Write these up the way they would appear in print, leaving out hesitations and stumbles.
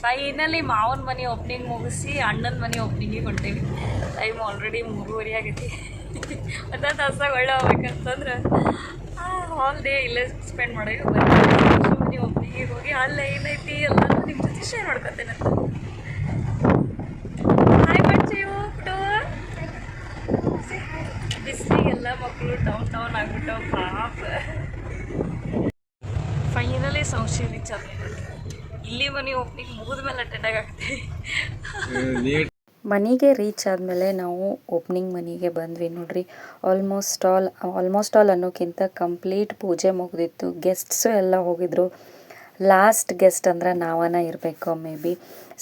Finally ಮಾವನ ಮನೆ opening ಮುಗಿಸಿ ಅಣ್ಣನ ಮನೆ ಓಪನಿಂಗಿಗೆ ಹೊಂಟೇವಿ. ಟೈಮ್ ಆಲ್ರೆಡಿ 3:30 ಆಗೈತಿ. ಒಂದು ತಾಸಾಗ ಒಳ್ಳೆ ಹೋಗ್ಬೇಕಂತಂದ್ರೆ ಹಾಲ್ ಡೇ ಇಲ್ಲೇ ಸ್ಪೆಂಡ್ ಮಾಡೋಕೆ ಮನೆ ಓಪನಿಂಗಿಗೆ ಹೋಗಿ ಅಲ್ಲೇ ಏನೈತಿ ಎಲ್ಲರೂ ನಿಮ್ಮ ಜೊತೆ ಶೇರ್ ಮಾಡ್ಕೊತೇನೆ ಅಂತ. ಹಾಯ್ ಮಾಡ್ತೀವಿ ಬಿಟ್ಟು ಬಿಸಿಲಿಗೆಲ್ಲ ಮಕ್ಕಳು ಟೌನ್ ಆಗ್ಬಿಟ್ಟವು ಪಾಪ. ಫೈನಲಿ ಸಂಶಯ ರೀಚ್ ಆದ. ಇಲ್ಲಿ ಮನೆ ಓಪನಿಂಗ್ ಮುಗಿದ ಮೇಲೆ ಅಟೆಂಡ್ ಆಗುತ್ತೆ. ಮನೆಗೆ ರೀಚ್ ಆದಮೇಲೆ ನಾವು ಓಪನಿಂಗ್ ಮನೆಗೆ ಬಂದ್ವಿ ನೋಡ್ರಿ. ಆಲ್ಮೋಸ್ಟ್ ಆಲ್ ಅನ್ನೋಕ್ಕಿಂತ ಕಂಪ್ಲೀಟ್ ಪೂಜೆ ಮುಗಿದಿತ್ತು. ಗೆಸ್ಟ್ಸು ಎಲ್ಲ ಹೋಗಿದ್ರು. ಲಾಸ್ಟ್ ಗೆಸ್ಟ್ ಅಂದ್ರೆ ನಾವನ್ನ ಇರಬೇಕು ಮೇ ಬಿ.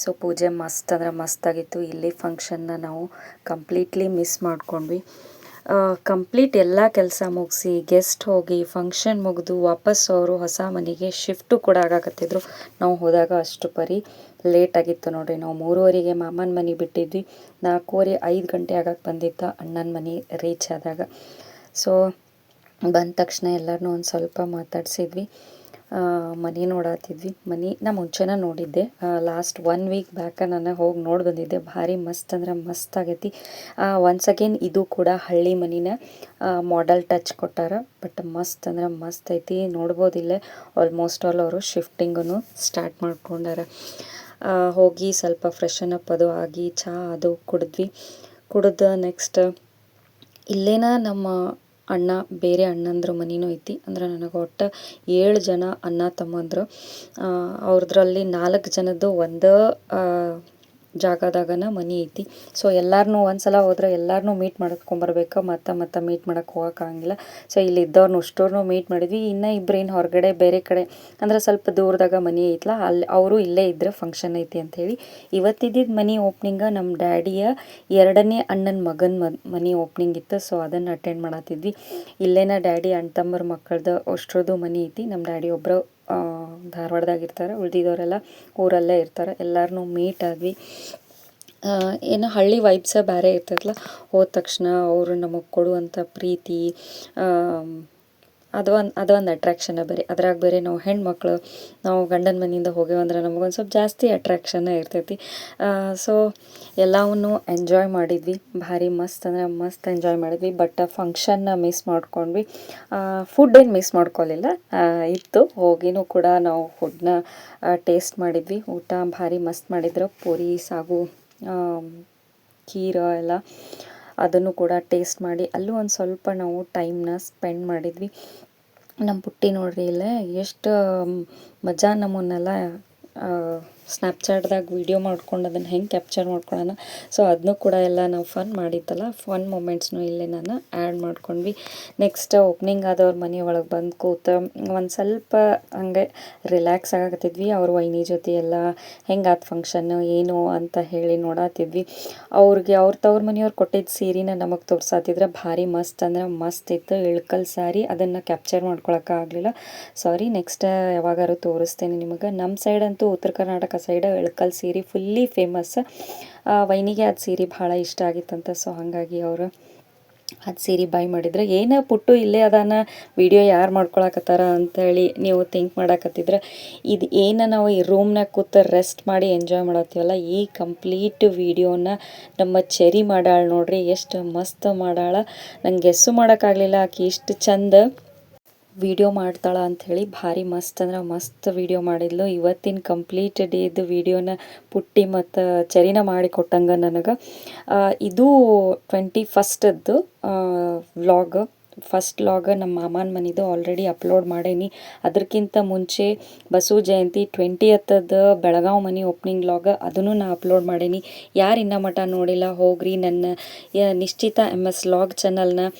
ಸೊ ಪೂಜೆ ಮಸ್ತ್ ಅಂದ್ರೆ ಮಸ್ತಾಗಿತ್ತು. ಇಲ್ಲಿ ಫಂಕ್ಷನ್ನ ನಾವು ಕಂಪ್ಲೀಟ್ಲಿ ಮಿಸ್ ಮಾಡ್ಕೊಂಡ್ವಿ. ಕಂಪ್ಲೀಟ್ ಎಲ್ಲ ಕೆಲಸ ಮುಗಿಸಿ ಗೆಸ್ಟ್ ಹೋಗಿ ಫಂಕ್ಷನ್ ಮುಗಿದು ವಾಪಸ್ ಅವರು ಹೊಸ ಮನೆಗೆ ಶಿಫ್ಟು ಕೂಡ ಆಗಾಕತ್ತಿದ್ರು. ನಾವು ಹೋದಾಗ ಅಷ್ಟು ಪರಿ ಲೇಟ್ ಆಗಿತ್ತು ನೋಡಿರಿ. ನಾವು 3:30ಗೆ ಮಾಮನ ಮನೆ ಬಿಟ್ಟಿದ್ವಿ. 4:30-5 ಗಂಟೆ ಆಗಕ್ಕೆ ಬಂದಿತ್ತು ಅಣ್ಣನ ಮನೆ ರೀಚ್ ಆದಾಗ. ಸೊ ಬಂದ ತಕ್ಷಣ ಎಲ್ಲರನ್ನೂ ಒಂದು ಸ್ವಲ್ಪ ಮಾತಾಡ್ಸಿದ್ವಿ. ಮನೆ ನೋಡತ್ತಿದ್ವಿ. ಮನೆ ನಾ ಮುಂಚೆನೇ ನೋಡಿದ್ದೆ. ಲಾಸ್ಟ್ 1 ವೀಕ್ ಬ್ಯಾಕ ನಾನು ಹೋಗಿ ನೋಡಿ ಬಂದಿದ್ದೆ. ಭಾರಿ ಮಸ್ತ್ ಅಂದ್ರೆ ಮಸ್ತ್ ಆಗೈತಿ. ಒನ್ಸ್ ಅಗೇನ್ ಇದು ಕೂಡ ಹಳ್ಳಿ ಮನಿನ ಮಾಡೆಲ್ ಟಚ್ ಕೊಟ್ಟಾರ. ಬಟ್ ಮಸ್ತ್ ಅಂದ್ರೆ ಮಸ್ತ್ ಐತಿ. ನೋಡ್ಬೋದಿಲ್ಲ ಆಲ್ಮೋಸ್ಟ್ ಆಲ್ ಅವರು ಶಿಫ್ಟಿಂಗನ್ನು ಸ್ಟಾರ್ಟ್ ಮಾಡ್ಕೊಂಡಾರ. ಹೋಗಿ ಸ್ವಲ್ಪ ಫ್ರೆಶನ್ ಅಪ್ ಅದು ಆಗಿ ಚಹಾ ಅದು ಕುಡಿದು ನೆಕ್ಸ್ಟ್ ಇಲ್ಲೇನ ನಮ್ಮ ಅಣ್ಣ ಬೇರೆ ಅಣ್ಣಂದ್ರ ಮನೆಯೂ ಐತಿ. ಅಂದ್ರೆ ನನಗೆ ಒಟ್ಟು 7 ಜನ ಅಣ್ಣ ತಮ್ಮಂದರು. ಅವ್ರದ್ರಲ್ಲಿ 4 ಜನದ್ದು ಒಂದು ಜಾಗದಾಗನ ಮನೆ ಐತಿ. ಸೊ ಎಲ್ಲರನ್ನೂ ಒಂದ್ಸಲ ಹೋದ್ರೆ ಎಲ್ಲರನ್ನೂ ಮೀಟ್ ಮಾಡ್ಕೊಂಬರ್ಬೇಕು. ಮತ್ತೆ ಮೀಟ್ ಮಾಡೋಕ್ಕೆ ಹೋಗೋಕ್ಕಾಗಿಲ್ಲ. ಸೊ ಇಲ್ಲಿದ್ದವ್ರನ್ನ ಅಷ್ಟೋರ್ನೂ ಮೀಟ್ ಮಾಡಿದ್ವಿ. ಇನ್ನೂ ಇಬ್ಬರೇನು ಹೊರಗಡೆ ಬೇರೆ ಕಡೆ ಅಂದ್ರೆ ಸ್ವಲ್ಪ ದೂರದಾಗ ಮನೆ ಐತ್ಲ, ಅಲ್ಲಿ ಅವರು ಇಲ್ಲೇ ಇದ್ರೆ ಫಂಕ್ಷನ್ ಐತಿ ಅಂಥೇಳಿ ಇವತ್ತಿದ್ದಿದ್ದು ಮನೆ ಓಪ್ನಿಂಗ ನಮ್ಮ ಡ್ಯಾಡಿಯ 2ನೇ ಅಣ್ಣನ ಮಗನ ಮನೆ ಓಪ್ನಿಂಗ್ ಇತ್ತು. ಸೊ ಅದನ್ನು ಅಟೆಂಡ್ ಮಾಡತ್ತಿದ್ವಿ. ಇಲ್ಲೇನ ಡ್ಯಾಡಿ ಅಣ್ಣ ತಮ್ಮರ ಮಕ್ಕಳದ್ದು ಅಷ್ಟ್ರದ್ದು ಮನೆ ಐತಿ. ನಮ್ಮ ಡ್ಯಾಡಿ ಒಬ್ಬರು ಧಾರವಾಡದಾಗ ಇರ್ತಾರೆ, ಉಳಿದಿದ್ದವರೆಲ್ಲ ಊರಲ್ಲೇ ಇರ್ತಾರೆ. ಎಲ್ಲರನ್ನೂ ಮೀಟ್ ಆದ್ವಿ. ಏನೋ ಹಳ್ಳಿ ವೈಬ್ಸ ಬೇರೆ ಇರ್ತೈತಲ್ಲ. ಹೋದ ತಕ್ಷಣ ಅವರು ನಮಗೆ ಕೊಡುವಂಥ ಪ್ರೀತಿ ಅದೊಂದು ಅಟ್ರ್ಯಾಕ್ಷನ್ನ ಬೇರೆ. ಅದ್ರಾಗ ಬೇರೆ ನಾವು ಹೆಣ್ಮಕ್ಳು ನಾವು ಗಂಡನ ಮನೆಯಿಂದ ಹೋಗ್ಯವಂದ್ರೆ ನಮಗೊಂದು ಸ್ವಲ್ಪ ಜಾಸ್ತಿ ಅಟ್ರ್ಯಾಕ್ಷನ್ನ ಇರ್ತೈತಿ. ಸೊ ಎಲ್ಲವನ್ನೂ ಎಂಜಾಯ್ ಮಾಡಿದ್ವಿ. ಭಾರಿ ಮಸ್ತ್ ಅಂದ್ರೆ ಮಸ್ತ್ ಎಂಜಾಯ್ ಮಾಡಿದ್ವಿ. ಬಟ್ ಫಂಕ್ಷನ್ನ ಮಿಸ್ ಮಾಡ್ಕೊಂಡ್ವಿ. ಫುಡ್ ಏನು ಮಿಸ್ ಮಾಡ್ಕೊಳ್ಳಿಲ್ಲ, ಇತ್ತು. ಹೋಗಿನೂ ಕೂಡ ನಾವು ಫುಡ್ನ ಟೇಸ್ಟ್ ಮಾಡಿದ್ವಿ. ಊಟ ಭಾರಿ ಮಸ್ತ್ ಮಾಡಿದ್ರು. ಪೂರಿ ಸಾಗು ಖೀರ ಎಲ್ಲ ಅದನ್ನು ಕೂಡ ಟೇಸ್ಟ್ ಮಾಡಿ ಅಲ್ಲೂ ಒಂದು ಸ್ವಲ್ಪ ನಾವು ಟೈಮ್ನ ಸ್ಪೆಂಡ್ ಮಾಡಿದ್ವಿ. ನಮ್ಮ ಪುಟ್ಟಿ ನೋಡ್ರಿ ಇಲ್ಲೇ ಎಷ್ಟು ಮಜಾ ನಮ್ಮನ್ನೆಲ್ಲ ಸ್ನ್ಯಾಪ್ಚಾಟ್ದಾಗ ವೀಡಿಯೋ ಮಾಡ್ಕೊಂಡು ಅದನ್ನು ಹೆಂಗೆ ಕ್ಯಾಪ್ಚರ್ ಮಾಡ್ಕೊಳ್ಳೋಣ. ಸೊ ಅದನ್ನೂ ಕೂಡ ಎಲ್ಲ ನಾವು ಫನ್ ಮಾಡಿತ್ತಲ್ಲ, ಫನ್ ಮೂಮೆಂಟ್ಸ್ನು ಇಲ್ಲೇ ನಾನು ಆ್ಯಡ್ ಮಾಡ್ಕೊಂಡ್ವಿ. ನೆಕ್ಸ್ಟ್ ಓಪ್ನಿಂಗ್ ಆದವ್ರ ಮನೆ ಒಳಗೆ ಬಂದು ಕೂತು ಒಂದು ಸ್ವಲ್ಪ ಹಂಗೆ ರಿಲ್ಯಾಕ್ಸ್ ಆಗತ್ತಿದ್ವಿ. ಅವ್ರ ವೈನಿ ಜೊತೆ ಎಲ್ಲ ಹೆಂಗಾದ ಫಂಕ್ಷನ್ನು ಏನು ಅಂತ ಹೇಳಿ ನೋಡತ್ತಿದ್ವಿ. ಅವ್ರ ತವ್ರ ಮನೆಯವ್ರು ಕೊಟ್ಟಿದ್ದ ಸೀರೆನ ನಮಗೆ ತೋರ್ಸಾತಿದ್ರೆ ಭಾರಿ ಮಸ್ತ್ ಅಂದ್ರೆ ಮಸ್ತ್ ಇತ್ತು. ಇಳ್ಕಲ್ ಸ್ಯಾರಿ ಅದನ್ನು ಕ್ಯಾಪ್ಚರ್ ಮಾಡ್ಕೊಳಕ್ಕಾಗಲಿಲ್ಲ, ಸಾರಿ. ನೆಕ್ಸ್ಟ್ ಯಾವಾಗಾರು ತೋರಿಸ್ತೇನೆ ನಿಮಗೆ. ನಮ್ಮ ಸೈಡ್ ಅಂತೂ ಉತ್ತರ ಕರ್ನಾಟಕ ಸೈಡ್ ಇಳ್ಕಲ್ ಸೀರೆ ಫುಲ್ಲಿ ಫೇಮಸ್. ವೈನಿಗೆ ಅದು ಸೀರೆ ಭಾಳ ಇಷ್ಟ ಆಗಿತ್ತಂತ. ಸೊ ಹಾಗಾಗಿ ಅವರು ಅದು ಸೀರೆ ಬೈ ಮಾಡಿದ್ರೆ ಏನೇ ಪುಟ್ಟು ಇಲ್ಲೇ ಅದಾನ ವಿಡಿಯೋ ಯಾರು ಮಾಡ್ಕೊಳಕತ್ತಾರ ಅಂತೇಳಿ ನೀವು ಥಿಂಕ್ ಮಾಡಕತ್ತಿದ್ರೆ, ಇದು ಏನು ನಾವು ಈ ರೂಮ್ನಾಗ ಕೂತು ರೆಸ್ಟ್ ಮಾಡಿ ಎಂಜಾಯ್ ಮಾಡತ್ತೀವಲ್ಲ, ಈ ಕಂಪ್ಲೀಟ್ ವಿಡಿಯೋನ ನಮ್ಮ ಚೆರಿ ಮಾಡಾಳ ನೋಡ್ರಿ. ಎಷ್ಟು ಮಸ್ತ್ ಮಾಡಾಳ. ನಂಗೆ ಗೆಸ್ಸು ಮಾಡೋಕ್ಕಾಗಲಿಲ್ಲ ಆಕೆ ಇಷ್ಟು ಚಂದ ವಿಡಿಯೋ ಮಾಡ್ತಾಳ ಅಂಥೇಳಿ. ಭಾರಿ ಮಸ್ತ್ ಅಂದ್ರೆ ಮಸ್ತ್ ವಿಡಿಯೋ ಮಾಡಿದ್ಲು. ಇವತ್ತಿನ ಕಂಪ್ಲೀಟ್ ಡೇದು ವಿಡಿಯೋನ ಪುಟ್ಟಿ ಮತ್ತು ಚರಿನ ಮಾಡಿ ಕೊಟ್ಟಂಗೆ ನನಗೆ. ಇದು 21st ವ್ಲಾಗ್. ಫಸ್ಟ್ ವ್ಲಾಗ್ ನಮ್ಮ ಮಾಮನ ಮನೆದು ಆಲ್ರೆಡಿ ಅಪ್ಲೋಡ್ ಮಾಡೇನಿ. ಅದಕ್ಕಿಂತ ಮುಂಚೆ ಬಸವ ಜಯಂತಿ 20th ಬೆಳಗಾವಿ ಮನೆ ಓಪ್ನಿಂಗ್ ವ್ಲಾಗ್ ಅದನ್ನು ನಾ ಅಪ್ಲೋಡ್ ಮಾಡೇನಿ. ಯಾರು ಇನ್ನೂ ಮಟ ನೋಡಿಲ್ಲ ಹೋಗ್ರಿ ನನ್ನ ನಿಶ್ಚಿತ MS ವ್ಲಾಗ್ ಚಾನಲ್ನ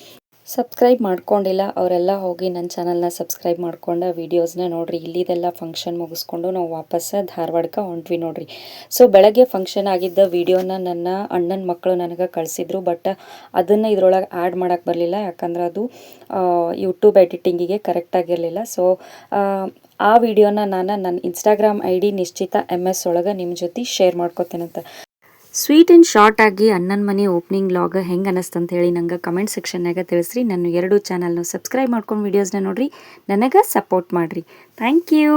ಸಬ್ಸ್ಕ್ರೈಬ್ ಮಾಡ್ಕೊಂಡಿಲ್ಲ ಅವರೆಲ್ಲ ಹೋಗಿ ನನ್ನ ಚಾನಲ್ನ ಸಬ್ಸ್ಕ್ರೈಬ್ ಮಾಡ್ಕೊಂಡು ವೀಡಿಯೋಸ್ನ ನೋಡಿರಿ. ಇಲ್ಲಿದೆಲ್ಲ ಫಂಕ್ಷನ್ ಮುಗಿಸ್ಕೊಂಡು ನಾವು ವಾಪಸ್ ಧಾರವಾಡಕ್ಕೆ ಹೊಂಟ್ವಿ ನೋಡಿರಿ. ಸೊ ಬೆಳಗ್ಗೆ ಫಂಕ್ಷನ್ ಆಗಿದ್ದ ವೀಡಿಯೋನ ನನ್ನ ಅಣ್ಣನ ಮಕ್ಕಳು ನನಗೆ ಕಳಿಸಿದ್ರು. ಬಟ್ ಅದನ್ನು ಇದ್ರೊಳಗೆ ಆ್ಯಡ್ ಮಾಡೋಕ್ಕೆ ಬರಲಿಲ್ಲ, ಯಾಕಂದ್ರೆ ಅದು ಯೂಟ್ಯೂಬ್ ಎಡಿಟಿಂಗಿಗೆ ಕರೆಕ್ಟಾಗಿರಲಿಲ್ಲ. ಸೊ ಆ ವಿಡಿಯೋನ ನಾನು ನನ್ನ ಇನ್ಸ್ಟಾಗ್ರಾಮ್ ID ನಿಶ್ಚಿತ MS ಒಳಗೆ ನಿಮ್ಮ ಜೊತೆ ಶೇರ್ ಮಾಡ್ಕೋತೇನಂತ. ಸ್ವೀಟ್ ಆ್ಯಂಡ್ ಶಾರ್ಟ್ ಆಗಿ ಅಣ್ಣನ ಮನೆ ಓಪ್ನಿಂಗ್ ವ್ಲಾಗ್ ಹೆಂಗೆ ಅನ್ನಿಸ್ತಂತ ಹೇಳಿ ನಂಗೆ ಕಮೆಂಟ್ ಸೆಕ್ಷನ್ನಾಗ ತಿಳಿಸ್ರಿ. ನನ್ನ 2 ಚಾನಲ್ನು ಸಬ್ಸ್ಕ್ರೈಬ್ ಮಾಡ್ಕೊಂಡು ವೀಡಿಯೋಸ್ನ ನೋಡಿರಿ, ನನಗೆ ಸಪೋರ್ಟ್ ಮಾಡಿರಿ. Thank you.